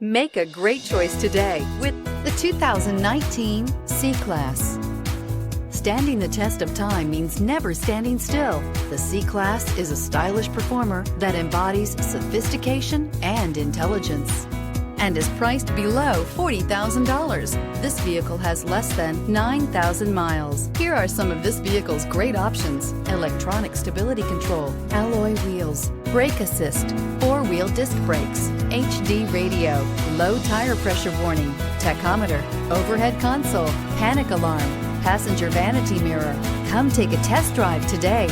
Make a great choice today with the 2019 C-Class. Standing the test of time means never standing still. The C-Class is a stylish performer that embodies sophistication and intelligence and is priced below $40,000. This vehicle has less than 9,000 miles. Here are some of this vehicle's great options: electronic stability control, alloy wheels, brake assist, four-wheel disc brakes, HD radio, low tire pressure warning, tachometer, overhead console, panic alarm, passenger vanity mirror. Come take a test drive today.